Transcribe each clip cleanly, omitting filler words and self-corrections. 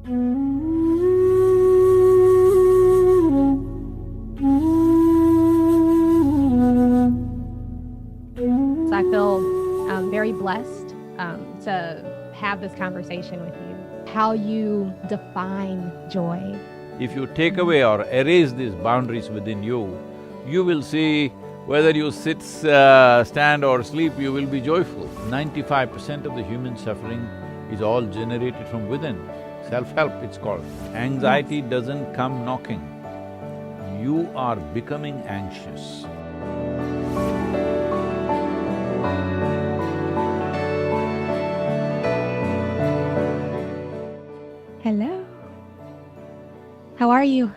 So I feel very blessed to have this conversation with you. How you define joy. If you take away or erase these boundaries within you, you will see whether you sit, stand or sleep, you will be joyful. 95% of the human suffering is all generated from within. Self-help, it's called. Anxiety doesn't come knocking. You are becoming anxious. Hello. How are you?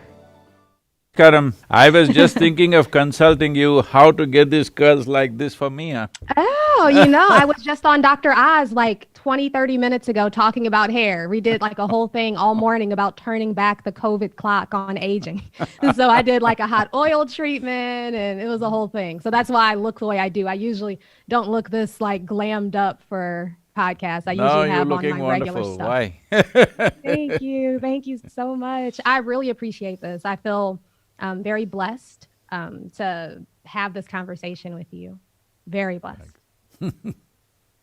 Karam, I was just thinking of consulting you how to get these curls like this for me, huh? Oh, I was just on Dr. Oz like 20-30 minutes ago talking about hair. We did like a whole thing all morning about turning back the COVID clock on aging. So I did like a hot oil treatment and it was a whole thing. So that's why I look the way I do. I usually don't look this like glammed up for podcasts. I usually have on my regular stuff. Why? Thank you. Thank you so much. I really appreciate this. I feel very blessed to have this conversation with you. Very blessed.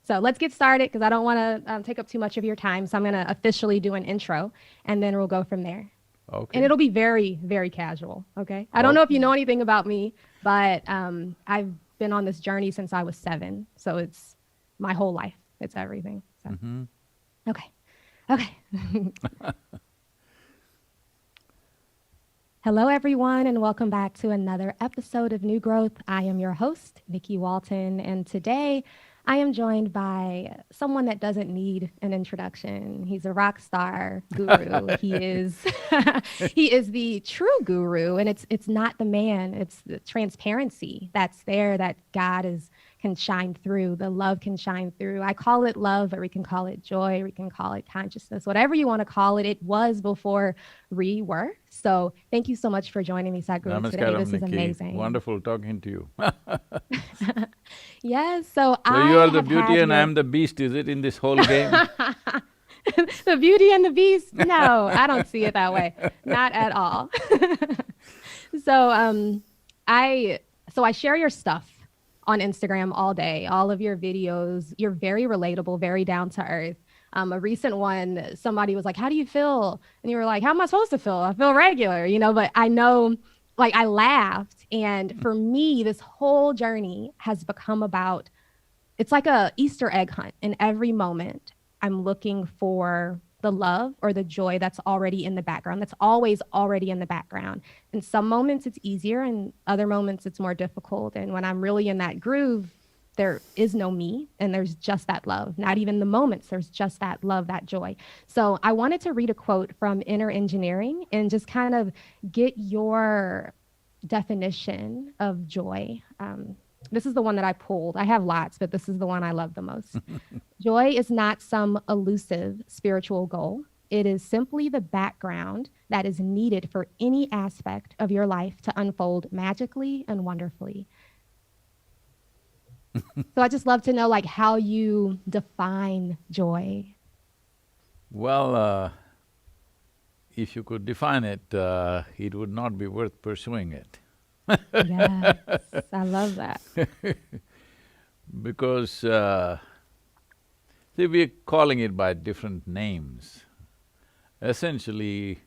So let's get started because I don't want to take up too much of your time. So I'm going to officially do an intro and then we'll go from there. Okay. And it'll be very, very casual. Okay. I don't know if you know anything about me, but I've been on this journey since I was 7. So it's my whole life. It's everything. So. Okay. Hello, everyone, and welcome back to another episode of New Growth. I am your host, Nikki Walton, and today I am joined by someone that doesn't need an introduction. He's a rock star guru. He is the true guru, and it's not the man. It's the transparency that's there that God can shine through. The love can shine through. I call it love, or we can call it joy, or we can call it consciousness, whatever you want to call it. It was before we were. So thank you so much for joining me, Sadhguru, today. This is amazing. Wonderful talking to you. Yes, So you are the beauty and I am the beast, is it, in this whole game? The beauty and the beast? No, I don't see it that way. Not at all. So I share your stuff on Instagram all day, all of your videos. You're very relatable, very down to earth. A recent one, somebody was like, how do you feel? And you were like, how am I supposed to feel? I feel regular, but I know, like, I laughed. And for me, this whole journey has become about, it's like a Easter egg hunt. In every moment, I'm looking for the love or the joy that's already in the background, that's always already in the background. In some moments, it's easier, and other moments, it's more difficult. And when I'm really in that groove, there is no me, and there's just that love. Not even the moments, there's just that love, that joy. So I wanted to read a quote from Inner Engineering and just kind of get your definition of joy. This is the one that I pulled. I have lots, but this is the one I love the most. Joy is not some elusive spiritual goal. It is simply the background that is needed for any aspect of your life to unfold magically and wonderfully. So I just love to know, like, how you define joy. Well, if you could define it, it would not be worth pursuing it. Yes, I love that. Because, see, we're calling it by different names. Essentially,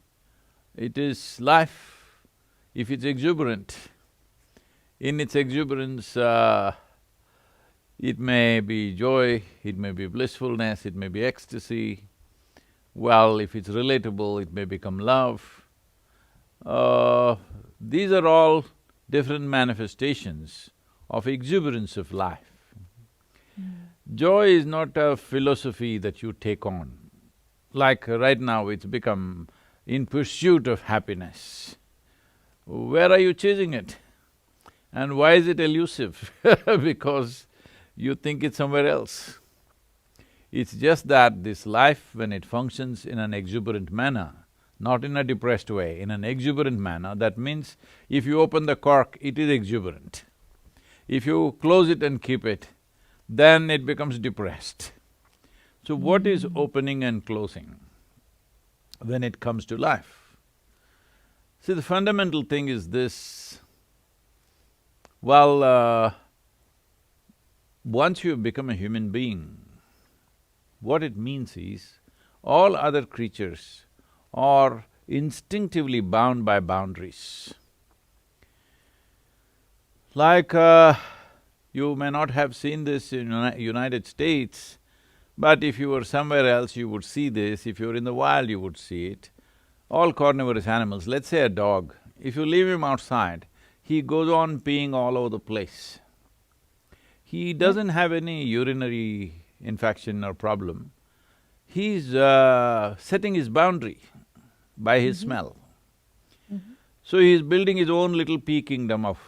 it is life. If it's exuberant, in its exuberance, it may be joy, it may be blissfulness, it may be ecstasy. Well, if it's relatable, it may become love. These are all different manifestations of exuberance of life. Joy is not a philosophy that you take on. Like right now, it's become in pursuit of happiness. Where are you chasing it? And why is it elusive? Because you think it's somewhere else. It's just that this life, when it functions in an exuberant manner, not in a depressed way, in an exuberant manner, that means if you open the cork, it is exuberant. If you close it and keep it, then it becomes depressed. So what is opening and closing? when it comes to life. See, the fundamental thing is this, once you become a human being, what it means is, all other creatures are instinctively bound by boundaries. Like, you may not have seen this in United States, but if you were somewhere else, you would see this. If you were in the wild, you would see it. All carnivorous animals, let's say a dog, if you leave him outside, he goes on peeing all over the place. He doesn't have any urinary infection or problem. He's setting his boundary by his smell. So he's building his own little pea kingdom of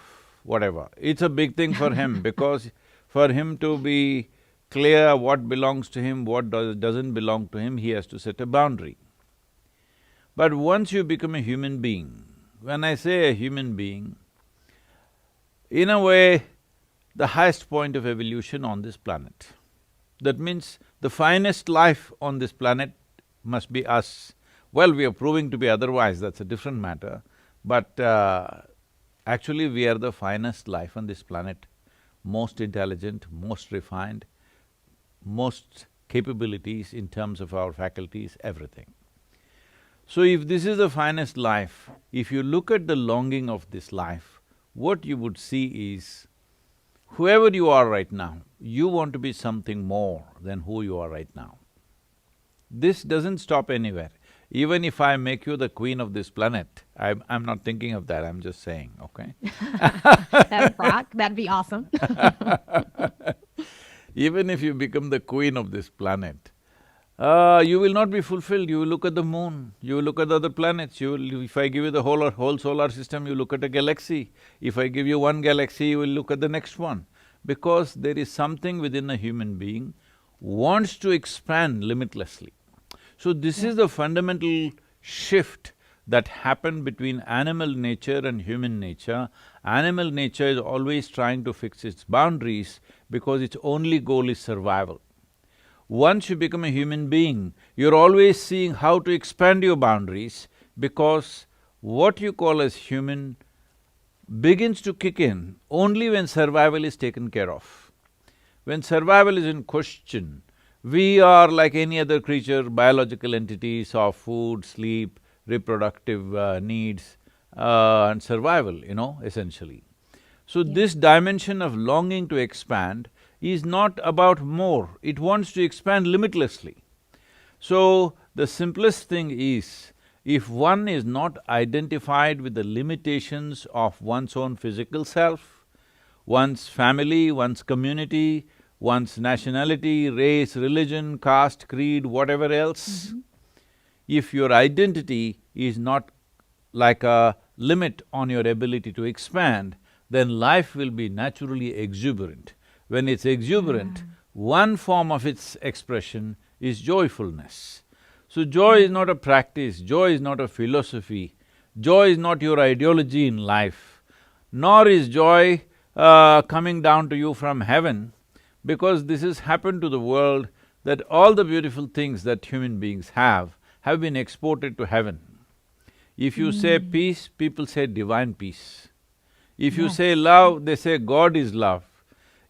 whatever. It's a big thing for him because for him to be clear what belongs to him, what doesn't belong to him, he has to set a boundary. But once you become a human being, when I say a human being, in a way, the highest point of evolution on this planet. That means the finest life on this planet must be us. Well, we are proving to be otherwise, that's a different matter, but actually we are the finest life on this planet, most intelligent, most refined, most capabilities in terms of our faculties, everything. So if this is the finest life, if you look at the longing of this life, what you would see is, whoever you are right now, you want to be something more than who you are right now. This doesn't stop anywhere. Even if I make you the queen of this planet, I'm not thinking of that, I'm just saying, okay? That'd rock, that'd be awesome. Even if you become the queen of this planet, you will not be fulfilled. You will look at the moon, you will look at the other planets, if I give you the whole solar system, you look at a galaxy. If I give you one galaxy, you will look at the next one. Because there is something within a human being wants to expand limitlessly. So this is the fundamental shift that happened between animal nature and human nature. Animal nature is always trying to fix its boundaries because its only goal is survival. Once you become a human being, you're always seeing how to expand your boundaries because what you call as human begins to kick in only when survival is taken care of. When survival is in question, we are like any other creature, biological entities of food, sleep, reproductive needs and survival, essentially. So this dimension of longing to expand is not about more, it wants to expand limitlessly. So the simplest thing is, if one is not identified with the limitations of one's own physical self, one's family, one's community, one's nationality, race, religion, caste, creed, whatever else, if your identity is not like a limit on your ability to expand, then life will be naturally exuberant. When it's exuberant, one form of its expression is joyfulness. So joy is not a practice, joy is not a philosophy, joy is not your ideology in life, nor is joy coming down to you from heaven, because this has happened to the world that all the beautiful things that human beings have been exported to heaven. If you say peace, people say divine peace. If you say love, they say God is love.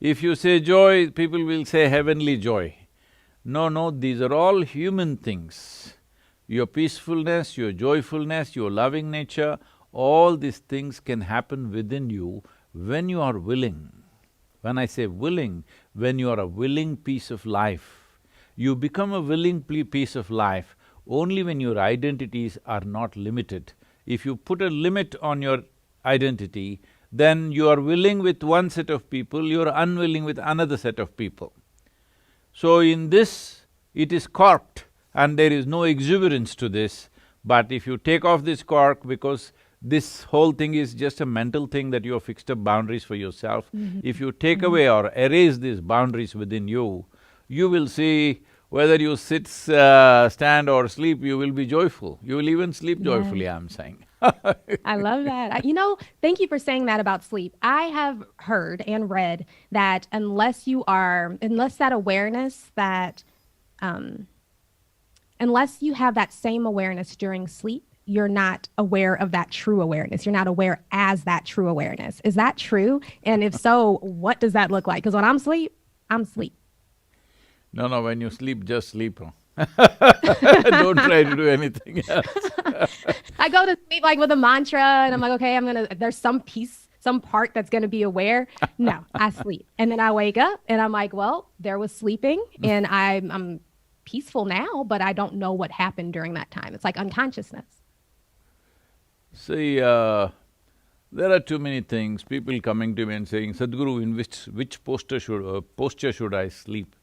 If you say joy, people will say heavenly joy. No, these are all human things. Your peacefulness, your joyfulness, your loving nature, all these things can happen within you when you are willing. When I say willing, when you are a willing piece of life. You become a willing piece of life only when your identities are not limited. If you put a limit on your identity, then you are willing with one set of people, you are unwilling with another set of people. So in this, it is corked and there is no exuberance to this, but if you take off this cork, because this whole thing is just a mental thing that you have fixed up boundaries for yourself, if you take away or erase these boundaries within you, you will see whether you sit, stand or sleep, you will be joyful. You will even sleep joyfully, I'm saying. I love that. Thank you for saying that about sleep. I have heard and read that unless that awareness that, unless you have that same awareness during sleep, you're not aware of that true awareness. You're not aware as that true awareness. Is that true? And if so, what does that look like? Because when I'm asleep, I'm asleep. No, when you sleep, just sleep. Don't try to do anything else. I go to sleep like with a mantra and I'm like, okay, there's some piece, some part that's gonna be aware. No, I sleep. And then I wake up and I'm like, well, there was sleeping and I'm peaceful now, but I don't know what happened during that time. It's like unconsciousness. See, there are too many things, people coming to me and saying, Sadhguru, in which posture should I sleep?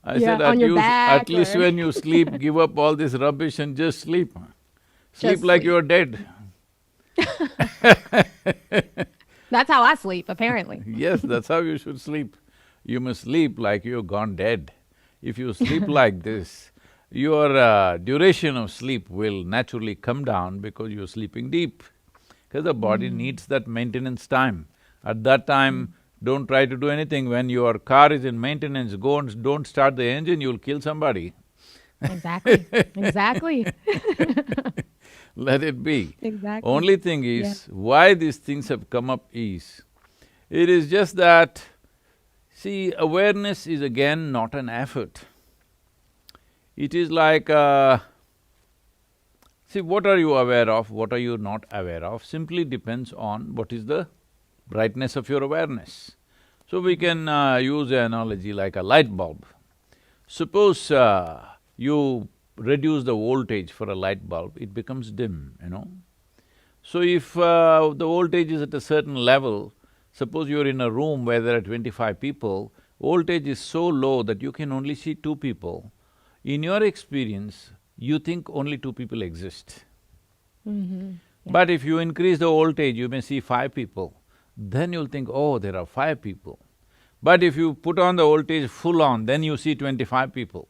I said, at least when you sleep, give up all this rubbish and just sleep. Sleep like you're dead. That's how I sleep, apparently. Yes, that's how you should sleep. You must sleep like you've gone dead. If you sleep like this, your duration of sleep will naturally come down because you're sleeping deep. Because the body needs that maintenance time. At that time, don't try to do anything. When your car is in maintenance, go and don't start the engine, you'll kill somebody. Exactly, exactly. Let it be. Exactly. Only thing is, why these things have come up is, it is just that, see, awareness is again not an effort. It is like, see, what are you aware of, what are you not aware of, simply depends on what is the brightness of your awareness. So we can use an analogy like a light bulb. Suppose you reduce the voltage for a light bulb, it becomes dim, So if the voltage is at a certain level, suppose you're in a room where there are 25 people, voltage is so low that you can only see 2 people. In your experience, you think only 2 people exist. But if you increase the voltage, you may see 5 people. Then you'll think, oh, there are 5 people. But if you put on the voltage full on, then you see 25 people.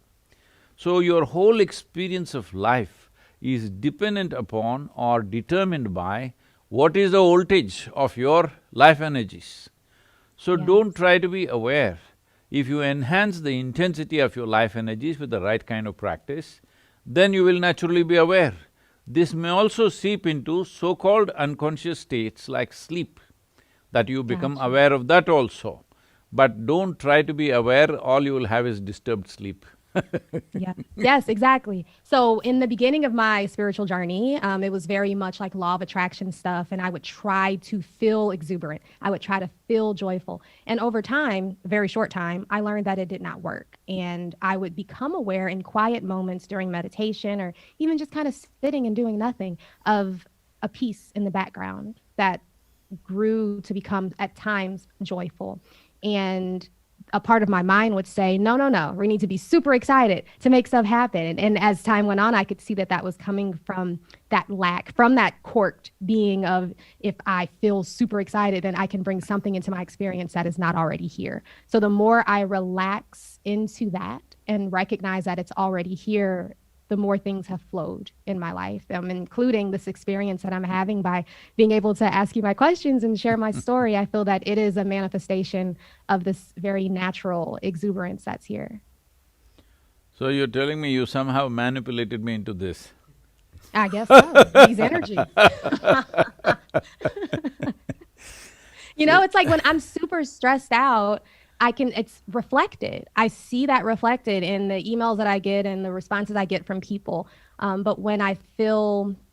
So your whole experience of life is dependent upon or determined by what is the voltage of your life energies. So don't try to be aware. If you enhance the intensity of your life energies with the right kind of practice, then you will naturally be aware. This may also seep into so-called unconscious states like sleep, that you become aware of that also. But don't try to be aware, all you will have is disturbed sleep. Yes, exactly. So in the beginning of my spiritual journey, it was very much like law of attraction stuff, and I would try to feel exuberant. I would try to feel joyful. And over time, very short time, I learned that it did not work. And I would become aware in quiet moments during meditation or even just kind of sitting and doing nothing of a peace in the background that grew to become at times joyful. And a part of my mind would say, no, we need to be super excited to make stuff happen. And as time went on, I could see that that was coming from that lack, from that corked being of, if I feel super excited, then I can bring something into my experience that is not already here. So the more I relax into that and recognize that it's already here, the more things have flowed in my life, including this experience that I'm having by being able to ask you my questions and share my story. I feel that it is a manifestation of this very natural exuberance that's here. So you're telling me you somehow manipulated me into this? I guess so, these energies. It's like when I'm super stressed out, it's reflected. I see that reflected in the emails that I get and the responses I get from people. But when I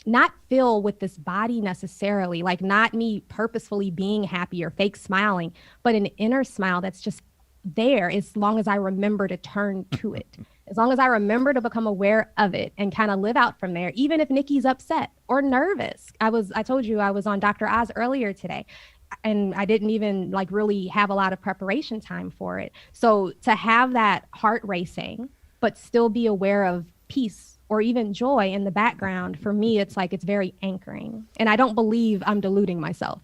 not feel with this body necessarily, like not me purposefully being happy or fake smiling, but an inner smile that's just there as long as I remember to turn to it. As long as I remember to become aware of it and kind of live out from there, even if Nikki's upset or nervous. I told you I was on Dr. Oz earlier today. And I didn't even really have a lot of preparation time for it. So to have that heart racing, but still be aware of peace or even joy in the background, for me, it's very anchoring. And I don't believe I'm deluding myself.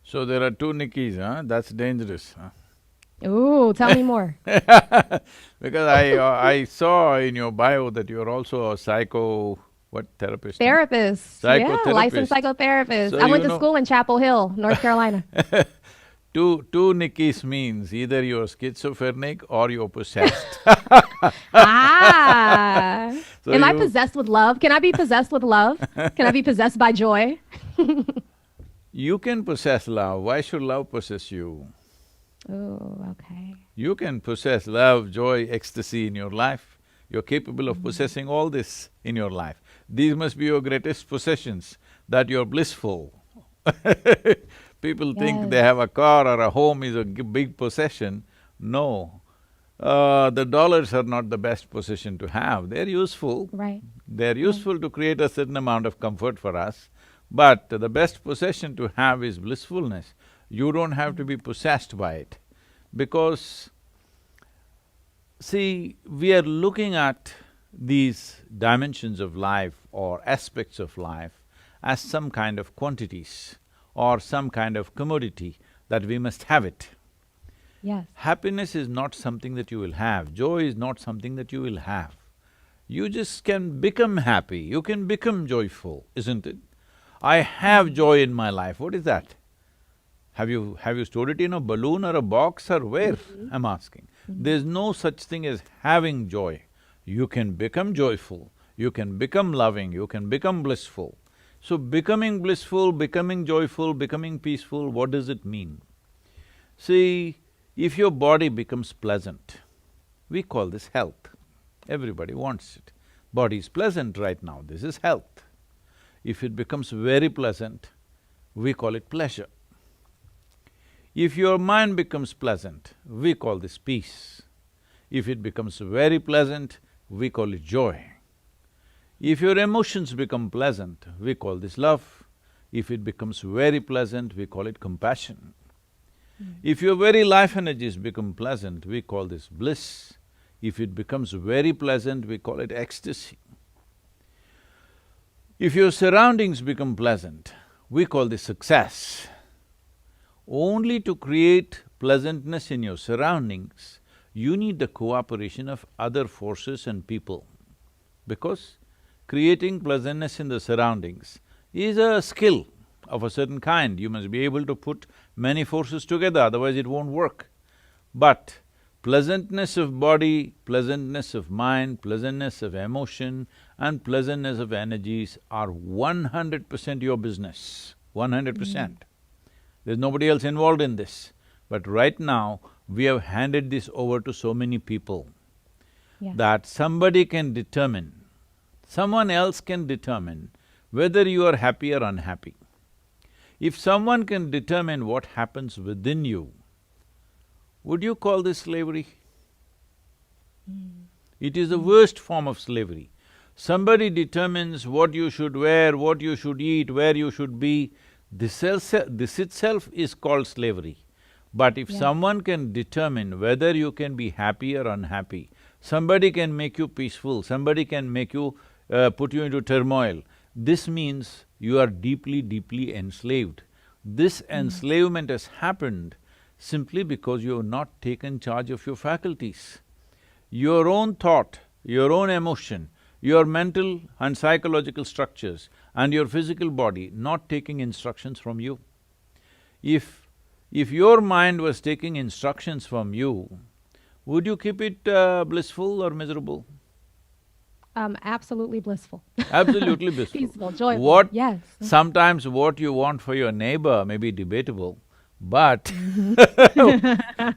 So there are 2 Nikkis, huh? That's dangerous, huh? Ooh, tell me more. Because I saw in your bio that you're also a therapist? Therapist. Yeah, licensed psychotherapist. So I went to school in Chapel Hill, North Carolina. Two Nikkis means either you're schizophrenic or you're possessed. Ah. So Am I possessed with love? Can I be possessed with love? Can I be possessed by joy? you can possess love, why should love possess you? Oh, okay. You can possess love, joy, ecstasy in your life. You're capable of possessing all this in your life. These must be your greatest possessions, that you're blissful. People think they have a car or a home is a big possession. No. The dollars are not the best possession to have. They're useful. Right. They're useful to create a certain amount of comfort for us. But the best possession to have is blissfulness. You don't have to be possessed by it. Because, see, we are looking at these dimensions of life or aspects of life as some kind of quantities or some kind of commodity that we must have it. Yes. Happiness is not something that you will have, joy is not something that you will have. You just can become happy, you can become joyful, isn't it? I have joy in my life, what is that? Have you stored it in a balloon or a box or where? I'm asking. There's no such thing as having joy. You can become joyful, you can become loving, you can become blissful. So becoming blissful, becoming joyful, becoming peaceful, what does it mean? See, if your body becomes pleasant, we call this health. Everybody wants it. Body is pleasant right now, this is health. If it becomes very pleasant, we call it pleasure. If your mind becomes pleasant, we call this peace. If it becomes very pleasant, we call it joy. If your emotions become pleasant, we call this love. If it becomes very pleasant, we call it compassion. If your very life energies become pleasant, we call this bliss. If it becomes very pleasant, we call it ecstasy. If your surroundings become pleasant, we call this success. Only to create pleasantness in your surroundings, you need the cooperation of other forces and people. Because creating pleasantness in the surroundings is a skill of a certain kind. You must be able to put many forces together, otherwise it won't work. But pleasantness of body, pleasantness of mind, pleasantness of emotion and pleasantness of energies are 100% your business, 100%. There's nobody else involved in this. But right now, we have handed this over to so many people that somebody can determine, someone else can determine whether you are happy or unhappy. If someone can determine what happens within you, would you call this slavery? It is the worst form of slavery. Somebody determines what you should wear, what you should eat, where you should be, this itself is called slavery. But if someone can determine whether you can be happy or unhappy, somebody can make you peaceful, somebody can make you… put you into turmoil, this means you are deeply, deeply enslaved. This enslavement has happened simply because you have not taken charge of your faculties. Your own thought, your own emotion, your mental and psychological structures and your physical body not taking instructions from you. If your mind was taking instructions from you, would you keep it blissful or miserable? Absolutely blissful. Absolutely blissful. Peaceful, joyful, yes. Sometimes what you want for your neighbor may be debatable, but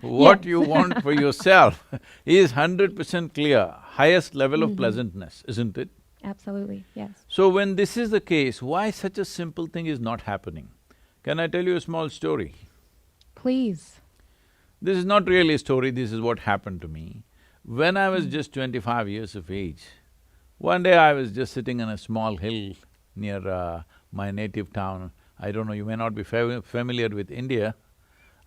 what you want for yourself is 100% clear, highest level of pleasantness, isn't it? Absolutely, yes. So when this is the case, why such a simple thing is not happening? Can I tell you a small story? Please. This is not really a story, this is what happened to me. When I was just 25 years of age, one day I was just sitting on a small hill near my native town. I don't know, you may not be familiar with India.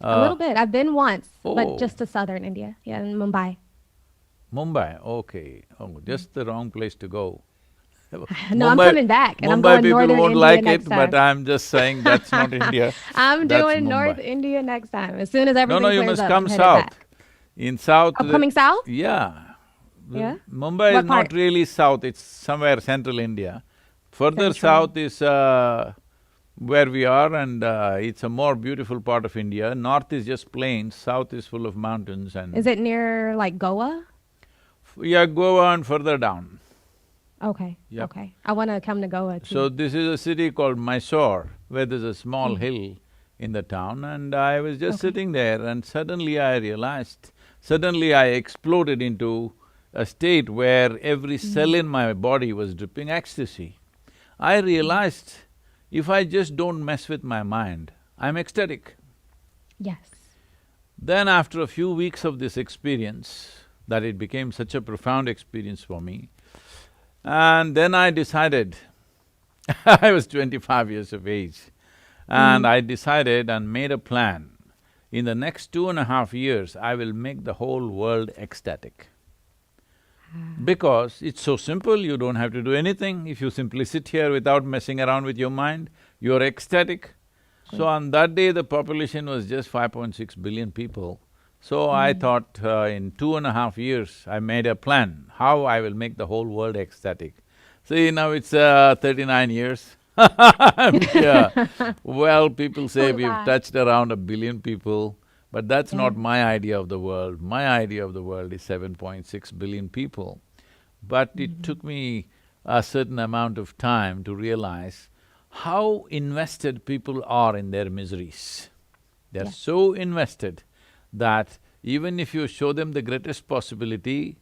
A little bit, I've been once, but Oh. just to southern India, in Mumbai. Mumbai, okay. Oh, just the wrong place to go. No, I'm coming back, and I'm Mumbai going people northern won't India like next it, time. but I'm just saying that's not India. I'm That's doing Mumbai. North India next time. As soon as everything No, you clears must up, come I'm headed south. back. In south… Oh, coming south? Yeah. Yeah? Mumbai What is part? not really south, it's somewhere central India. Further Central. south is where we are, and it's a more beautiful part of India. North is just plains, south is full of mountains and… Is it near like Goa? Yeah, Goa and further down. Okay, Yep. okay. I want to come to Goa too. So this is a city called Mysore, where there's a small hill in the town, and I was just sitting there and suddenly I realized, suddenly I exploded into a state where every cell in my body was dripping ecstasy. I realized if I just don't mess with my mind, I'm ecstatic. Yes. Then after a few weeks of this experience, that it became such a profound experience for me, and then I decided, I was 25 years of age, and I decided and made a plan. In the next 2.5 years, I will make the whole world ecstatic. Because it's so simple, you don't have to do anything. If you simply sit here without messing around with your mind, you're ecstatic. So on that day, the population was just 5.6 billion people. So I thought in 2.5 years, I made a plan, how I will make the whole world ecstatic. See, now it's 39 years. Yeah. Well, people say we've touched around 1 billion people, but that's not my idea of the world. My idea of the world is 7.6 billion people. But it took me a certain amount of time to realize how invested people are in their miseries. They're so invested that even if you show them the greatest possibility,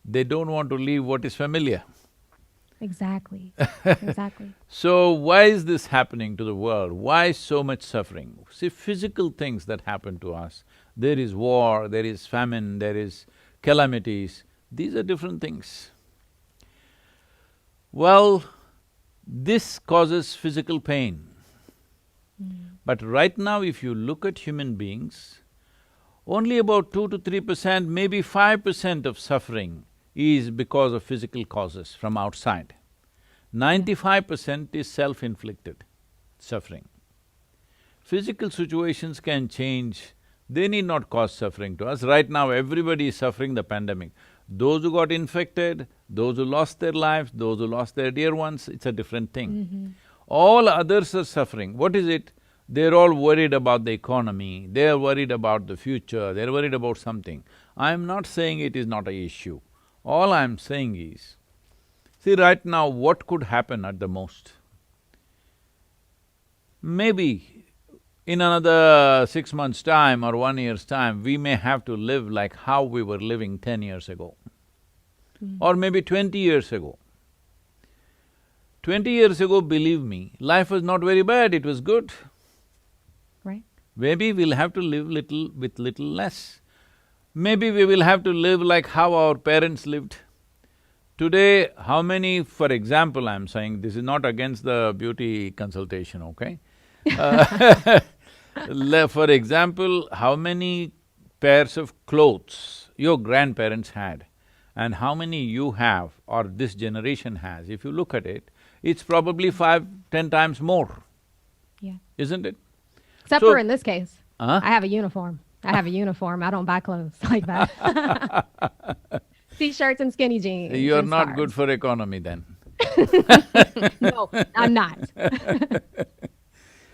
they don't want to leave what is familiar. Exactly, exactly. So why is this happening to the world? Why so much suffering? See, physical things that happen to us, there is war, there is famine, there is calamities, these are different things. Well, this causes physical pain. But right now, if you look at human beings, only about 2 to 3%, maybe 5% of suffering is because of physical causes from outside. 95% is self-inflicted suffering. Physical situations can change, they need not cause suffering to us. Right now, everybody is suffering the pandemic. Those who got infected, those who lost their lives, those who lost their dear ones, it's a different thing. All others are suffering. What is it? They're all worried about the economy, they're worried about the future, they're worried about something. I'm not saying it is not an issue. All I'm saying is, see right now what could happen at the most? Maybe in another 6 months' time or 1 year's time, we may have to live like how we were living 10 years ago. Or maybe 20 years ago. 20 years ago, believe me, life was not very bad, it was good. Right. Maybe we'll have to live little with little less. Maybe we will have to live like how our parents lived. Today, how many… for example, I'm saying, this is not against the beauty consultation, okay? For example, how many pairs of clothes your grandparents had and how many you have or this generation has, if you look at it, it's probably 5, 10 times more. Yeah. Isn't it? Except for in this case, Huh? I have a uniform. I have a uniform. I don't buy clothes like that. T-shirts and skinny jeans. You're and not scarves. good for economy then. No, I'm not.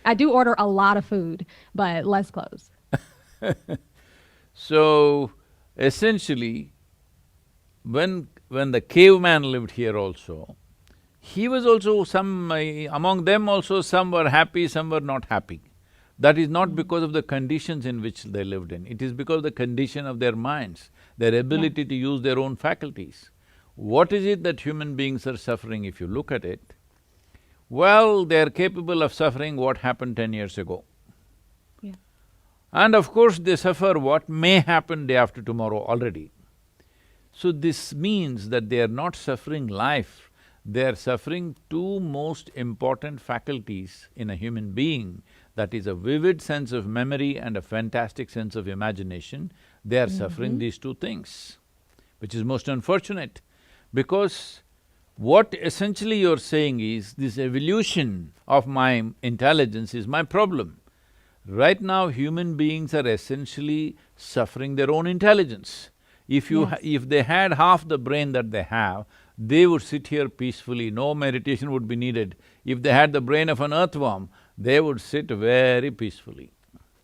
I do order a lot of food, but less clothes. So, essentially, when the caveman lived here also, he was also among them also some were happy, some were not happy. That is not because of the conditions in which they lived in, it is because of the condition of their minds, their ability to use their own faculties. What is it that human beings are suffering if you look at it? Well, they're capable of suffering what happened 10 years ago. Yeah. And of course, they suffer what may happen day after tomorrow already. So this means that they are not suffering life, they are suffering two most important faculties in a human being, that is a vivid sense of memory and a fantastic sense of imagination. They are suffering these two things, which is most unfortunate, because what essentially you're saying is, this evolution of my intelligence is my problem. Right now, human beings are essentially suffering their own intelligence. If they had half the brain that they have, they would sit here peacefully, no meditation would be needed. If they had the brain of an earthworm, they would sit very peacefully.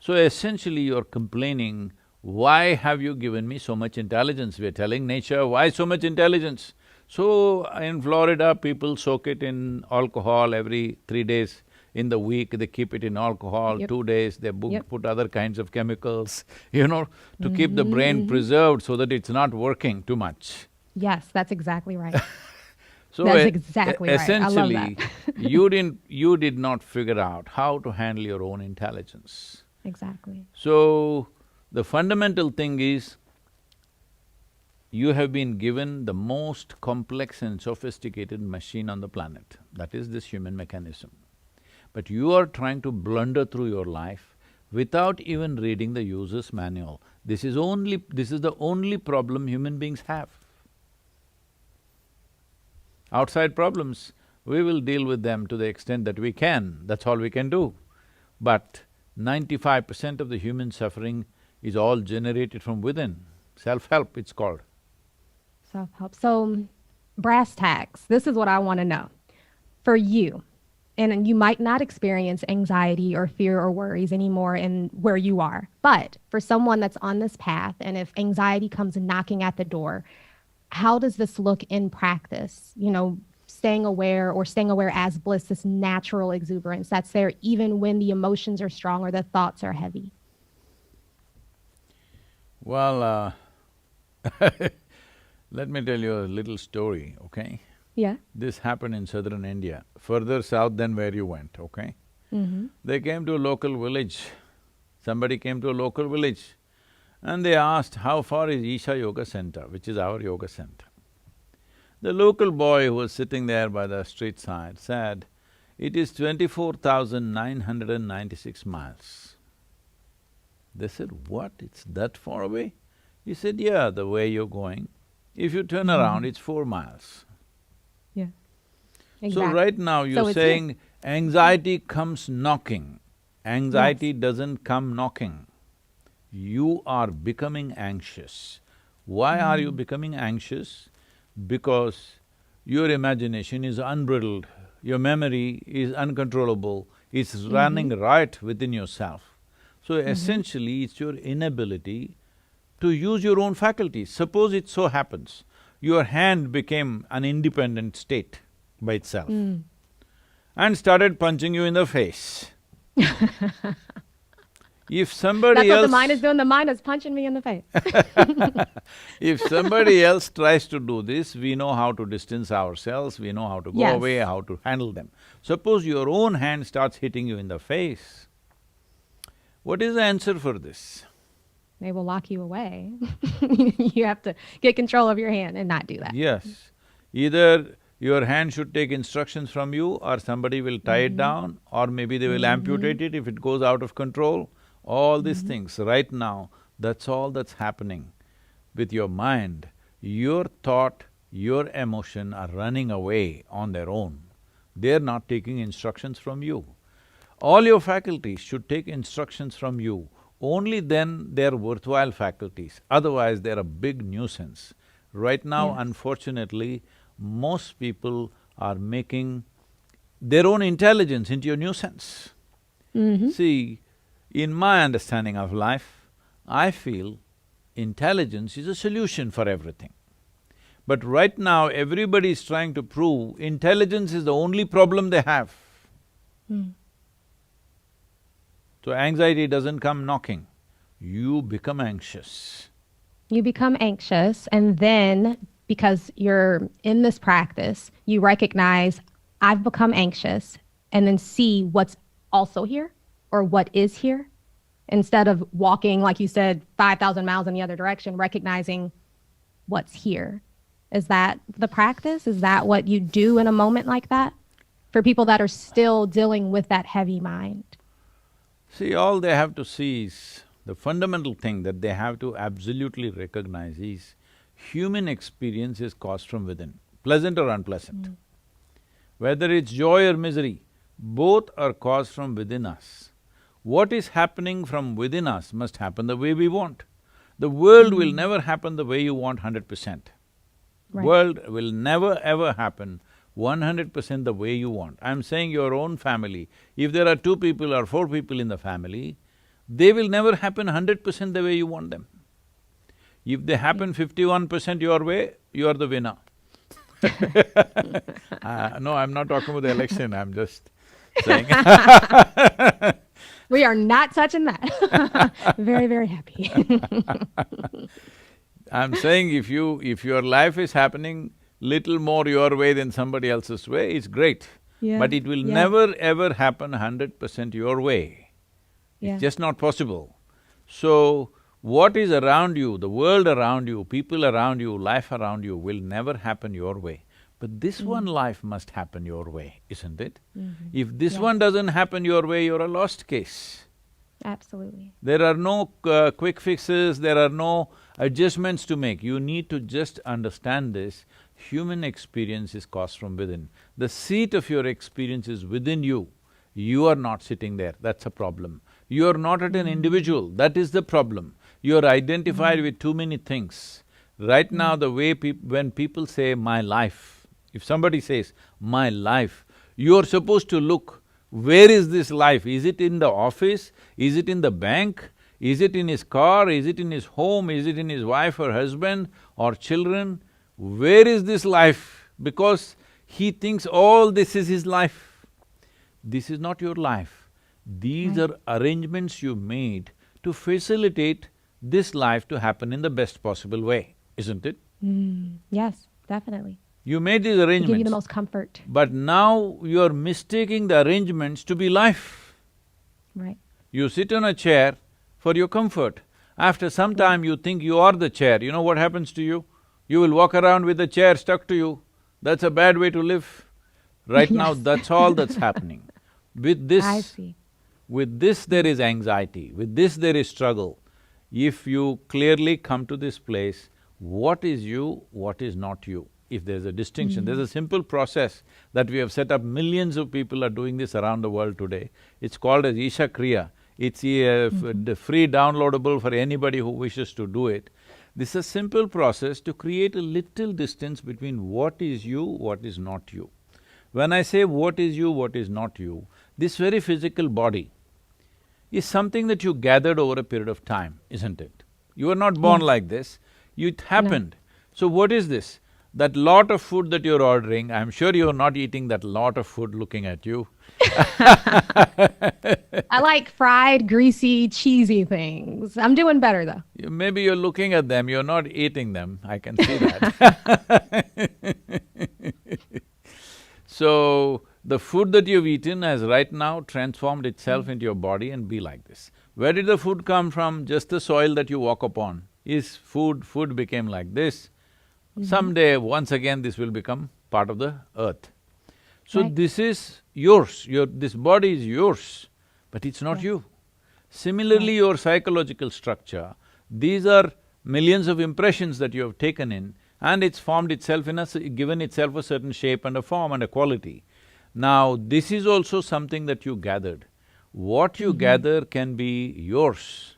So essentially you're complaining, why have you given me so much intelligence? We're telling nature, why so much intelligence? So in Florida, people soak it in alcohol every 3 days in the week, they keep it in alcohol, Yep. 2 days, they Yep. put other kinds of chemicals, to keep the brain preserved so that it's not working too much. Yes, that's exactly right. So That's exactly right. I love essentially, that. you did not figure out how to handle your own intelligence. Exactly. So, the fundamental thing is, you have been given the most complex and sophisticated machine on the planet, that is this human mechanism. But you are trying to blunder through your life without even reading the user's manual. This is the only problem human beings have. Outside problems, we will deal with them to the extent that we can, that's all we can do. But 95% of the human suffering is all generated from within. Self-help, it's called. Self-help. So, brass tacks, this is what I want to know. For you, and you might not experience anxiety or fear or worries anymore in where you are, but for someone that's on this path, and if anxiety comes knocking at the door, how does this look in practice? Staying aware as bliss, this natural exuberance that's there even when the emotions are strong or the thoughts are heavy. Well, let me tell you a little story, okay? Yeah. This happened in southern India, further south than where you went, okay? They came to a local village, somebody came to a local village and they asked, how far is Isha Yoga Center, which is our yoga center? The local boy who was sitting there by the street side said, it is 24,996 miles. They said, what, it's that far away? He said, yeah, the way you're going. If you turn around, it's 4 miles. Yeah. So Exactly. right now you're So it's saying anxiety comes knocking. Anxiety doesn't come knocking. You are becoming anxious. Why are you becoming anxious? Because your imagination is unbridled, your memory is uncontrollable, it's running riot within yourself. So essentially, it's your inability to use your own faculties. Suppose it so happens, your hand became an independent state by itself and started punching you in the face. If somebody That's what else… the mind is doing. The mind is punching me in the face. If somebody else tries to do this, we know how to distance ourselves, we know how to go Yes. away, how to handle them. Suppose your own hand starts hitting you in the face, what is the answer for this? They will lock you away. You have to get control of your hand and not do that. Yes, either your hand should take instructions from you or somebody will tie it down or maybe they will amputate it if it goes out of control. All these things, right now, that's all that's happening with your mind. Your thought, your emotion are running away on their own. They're not taking instructions from you. All your faculties should take instructions from you. Only then they're worthwhile faculties, otherwise they're a big nuisance. Right now, Yes. unfortunately, most people are making their own intelligence into a nuisance. See, in my understanding of life, I feel intelligence is a solution for everything. But right now, everybody is trying to prove intelligence is the only problem they have. So anxiety doesn't come knocking, you become anxious. You become anxious, and then because you're in this practice, you recognize, I've become anxious, and then see what's also here or what is here. Instead of walking, like you said, 5,000 miles in the other direction, recognizing what's here. Is that the practice? Is that what you do in a moment like that? For people that are still dealing with that heavy mind. See, all they have to see is, the fundamental thing that they have to absolutely recognize is, human experience is caused from within, pleasant or unpleasant. Whether it's joy or misery, both are caused from within us. What is happening from within us must happen the way we want. The world will never happen the way you want 100%. Right. World will never ever happen 100% the way you want. I'm saying your own family, if there are 2 people or 4 people in the family, they will never happen 100% the way you want them. If they happen 51% your way, you are the winner. No, I'm not talking about the election, I'm just saying We are not touching that. Very, very happy. I'm saying if your life is happening little more your way than somebody else's way, it's great. Yeah. But it will Yeah. never ever happen 100% your way. Yeah. It's just not possible. So, what is around you, the world around you, people around you, life around you will never happen your way. But this one life must happen your way, isn't it? If this Yes. one doesn't happen your way, you're a lost case. Absolutely. There are no quick fixes, there are no adjustments to make. You need to just understand this. Human experience is caused from within. The seat of your experience is within you. You are not sitting there, that's a problem. You are not at an individual, that is the problem. You are identified with too many things. Right now, the way when people say, my life, if somebody says, my life, you are supposed to look, where is this life? Is it in the office? Is it in the bank? Is it in his car? Is it in his home? Is it in his wife or husband or children? Where is this life? Because he thinks all this is his life. This is not your life. These are arrangements you made to facilitate this life to happen in the best possible way, isn't it? Yes, definitely. You made these To arrangements. give you the most comfort. But now you're mistaking the arrangements to be life. Right. You sit on a chair for your comfort. After some time you think you are the chair, you know what happens to you? You will walk around with the chair stuck to you. That's a bad way to live. Right now, Yes. that's all that's happening. With I this, see. with this there is anxiety, with this there is struggle. If you clearly come to this place, what is you, what is not you? If there's a distinction, there's a simple process that we have set up, millions of people are doing this around the world today. It's called as Isha Kriya. It's free downloadable for anybody who wishes to do it. This is a simple process to create a little distance between what is you, what is not you. When I say what is you, what is not you, this very physical body is something that you gathered over a period of time, isn't it? You were not born like this, it happened. So what is this? That lot of food that you're ordering, I'm sure you're not eating that lot of food looking at you. I like fried, greasy, cheesy things. I'm doing better though. Maybe you're looking at them, you're not eating them, I can see that. So, the food that you've eaten has right now transformed itself into your body and be like this. Where did the food come from? Just the soil that you walk upon is food, food became like this. Someday, once again, this will become part of the earth. So this is yours, this body is yours, but it's not you. Similarly, your psychological structure, these are millions of impressions that you have taken in and it's formed itself given itself a certain shape and a form and a quality. Now, this is also something that you gathered. What you gather can be yours,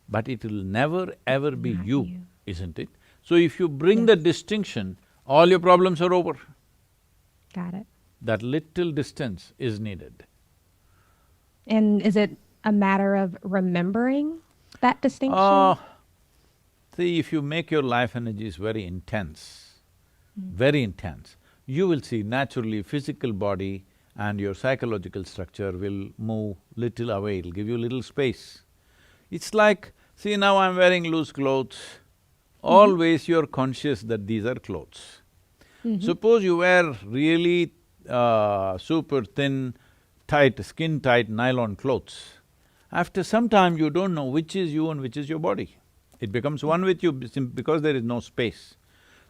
but it will never ever be you, isn't it? So if you bring the distinction, all your problems are over. Got it. That little distance is needed. And is it a matter of remembering that distinction? See, if you make your life energies very intense, you will see naturally physical body and your psychological structure will move little away, it'll give you little space. It's like, see now I'm wearing loose clothes, always you're conscious that these are clothes. Suppose you wear really super thin, tight, skin-tight nylon clothes. After some time, you don't know which is you and which is your body. It becomes one with you because there is no space.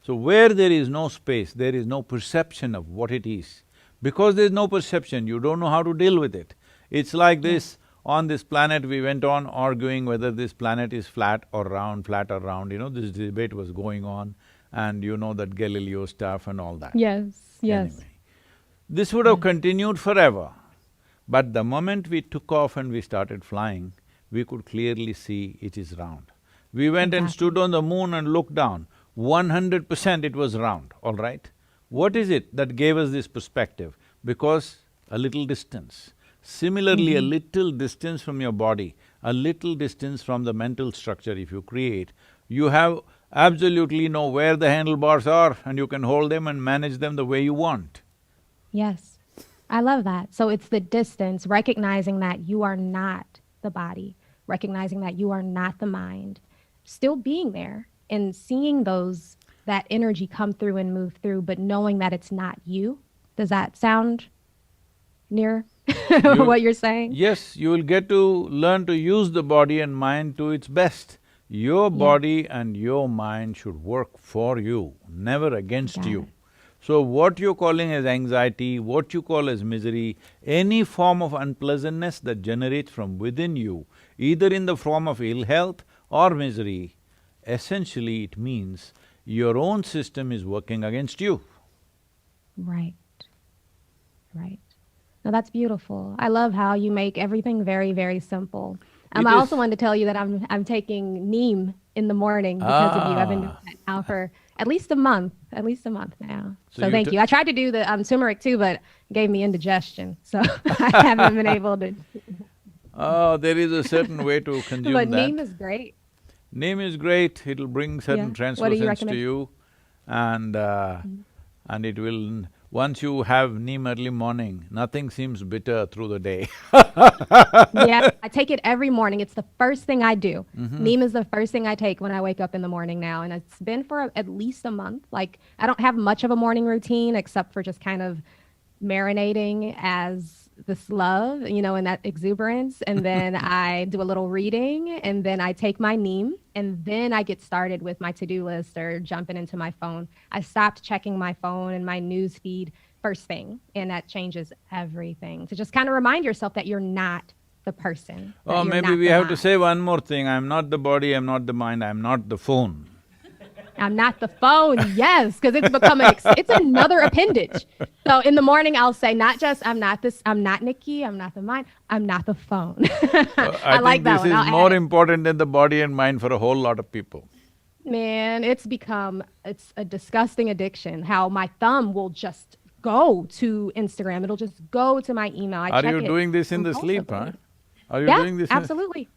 So where there is no space, there is no perception of what it is. Because there is no perception, you don't know how to deal with it. It's like this, on this planet we went on arguing whether this planet is flat or round, this debate was going on and you know that Galileo stuff and all that. Yes, yes. Anyway, this would have continued forever, but the moment we took off and we started flying, we could clearly see it is round. We went and stood on the moon and looked down. 100% it was round, all right? What is it that gave us this perspective? Because a little distance. Similarly, a little distance from your body, a little distance from the mental structure if you create, you have absolutely know where the handlebars are and you can hold them and manage them the way you want. Yes. I love that. So it's the distance, recognizing that you are not the body, recognizing that you are not the mind, still being there and seeing that energy come through and move through, but knowing that it's not you. Does that sound near what you're saying? Yes, you will get to learn to use the body and mind to its best. Your body and your mind should work for you, never against you. So what you're calling as anxiety, what you call as misery, any form of unpleasantness that generates from within you, either in the form of ill health or misery, essentially it means your own system is working against you. Right. Right. No, that's beautiful. I love how you make everything very, very simple. I also wanted to tell you that I'm taking neem in the morning because of you. I've been doing that now for at least a month now. So thank you. I tried to do the turmeric too, but it gave me indigestion, so I haven't been able to. Oh, there is a certain way to consume but that. neem is great. Neem is great, it'll bring certain translucence to you and it will… Once you have neem early morning, nothing seems bitter through the day. Yeah, I take it every morning. It's the first thing I do. Neem is the first thing I take when I wake up in the morning now, and it's been for at least a month. Like, I don't have much of a morning routine except for just kind of marinating as this love, and that exuberance, and then I do a little reading, and then I take my neem, and then I get started with my to-do list or jumping into my phone. I stopped checking my phone and my news feed first thing, and that changes everything. To just kind of remind yourself that you're not the person. Oh, maybe we have to say one more thing, I'm not the body, I'm not the mind, I'm not the phone. I'm not the phone, yes, because it's become it's another appendage. So in the morning, I'll say not just I'm not this, I'm not Nikki, I'm not the mind, I'm not the phone. I like that one. This is more important than the body and mind for a whole lot of people. Man, it's a disgusting addiction, how my thumb will just go to Instagram. It'll just go to my email. Are you doing this in the sleep, huh? Are you doing this? Absolutely.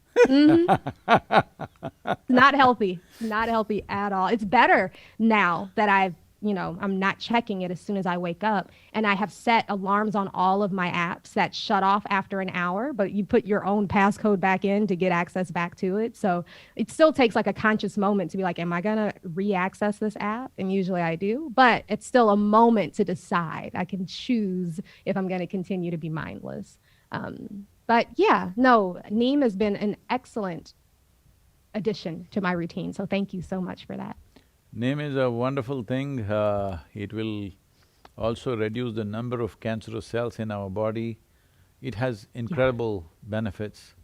Not healthy at all. It's better now that I'm not checking it as soon as I wake up, and I have set alarms on all of my apps that shut off after an hour, but you put your own passcode back in to get access back to it. So it still takes like a conscious moment to be like, am I gonna re-access this app? And usually I do, but it's still a moment to decide. I can choose if I'm gonna continue to be mindless. But yeah, no, neem has been an excellent addition to my routine. So thank you so much for that. Neem is a wonderful thing. It will also reduce the number of cancerous cells in our body. It has incredible benefits.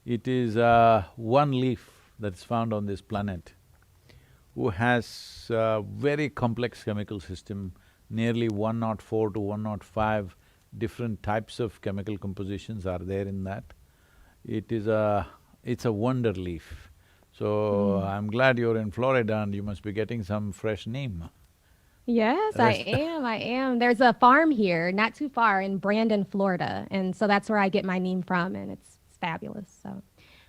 It is one leaf that's found on this planet who has a very complex chemical system, nearly 104 to 105 different types of chemical compositions are there in that. It's a wonder leaf. So I'm glad you're in Florida and you must be getting some fresh neem. Yes, I am. There's a farm here, not too far, in Brandon, Florida, and so that's where I get my neem from, and it's fabulous. So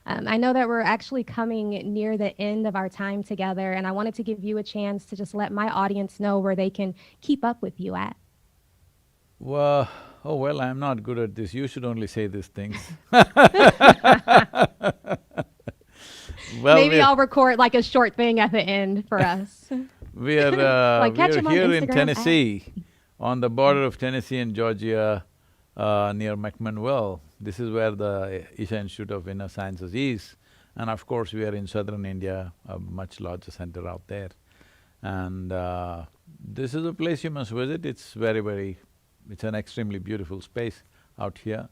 I know that we're actually coming near the end of our time together, and I wanted to give you a chance to just let my audience know where they can keep up with you at. Well, I'm not good at this, you should only say these things. Well, maybe I'll record like a short thing at the end for us. We're like here in Tennessee, on the border of Tennessee and Georgia, near McMinnville. This is where the Isha Institute of Inner Sciences is. And of course, we are in southern India, a much larger center out there. And this is a place you must visit. It's it's an extremely beautiful space out here.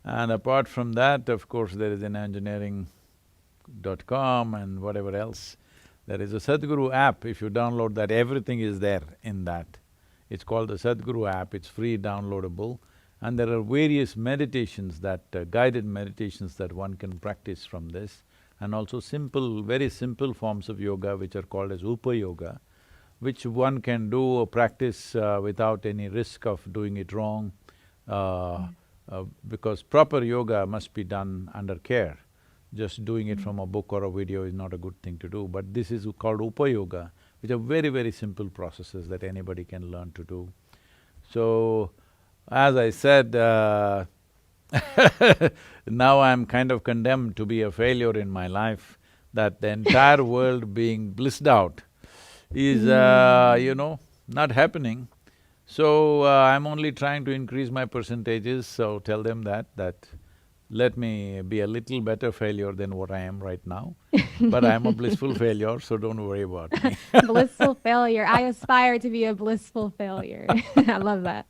And apart from that, of course, there is an engineering.com and whatever else. There is a Sadhguru app, if you download that, everything is there in that. It's called the Sadhguru app, it's free downloadable. And there are various meditations guided meditations that one can practice from this. and also simple, very simple forms of yoga which are called as Upa Yoga, which one can do or practice without any risk of doing it wrong, because proper yoga must be done under care. Just doing it from a book or a video is not a good thing to do, but this is called Upa Yoga, which are very, very simple processes that anybody can learn to do. So, as I said, now I'm kind of condemned to be a failure in my life, that the entire world being blissed out is, not happening. So, I'm only trying to increase my percentages, so tell them that let me be a little better failure than what I am right now. But I'm a blissful failure, so don't worry about me. Blissful failure. I aspire to be a blissful failure. I love that.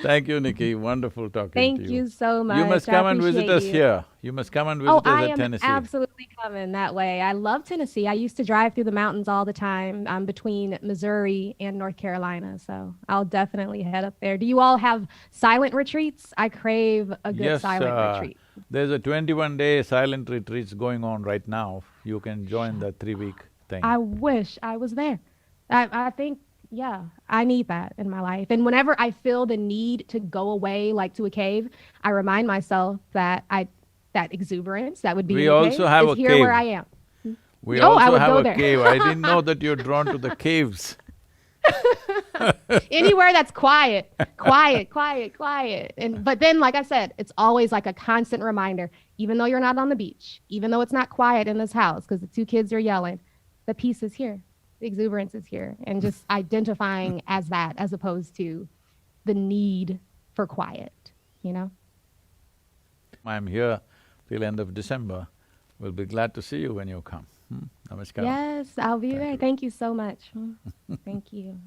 Thank you, Nikki. Wonderful talking to Thank you. you so much. You must I come and visit appreciate us you. here. You must come and visit Oh, us I at am Tennessee. absolutely coming that way. I love Tennessee. I used to drive through the mountains all the time between Missouri and North Carolina. So I'll definitely head up there. Do you all have silent retreats? I crave a good Yes, silent retreat. there's a 21-day silent retreats going on right now. You can join the 3-week thing. I wish I was there. I think, yeah, I need that in my life. And whenever I feel the need to go away, like to a cave, I remind myself that that exuberance that would be We in the also cave have is a here cave. where I am. We Oh, I also would have go a there. cave. I didn't know that you're drawn to the caves. Anywhere that's quiet, quiet, quiet, quiet. But then, like I said, it's always like a constant reminder, even though you're not on the beach, even though it's not quiet in this house because the two kids are yelling, the peace is here, the exuberance is here, and just identifying as that as opposed to the need for quiet, you know? I'm here till end of December. We'll be glad to see you when you come. Namaskar. Yes, I'll be there. Thank you so much. Thank you.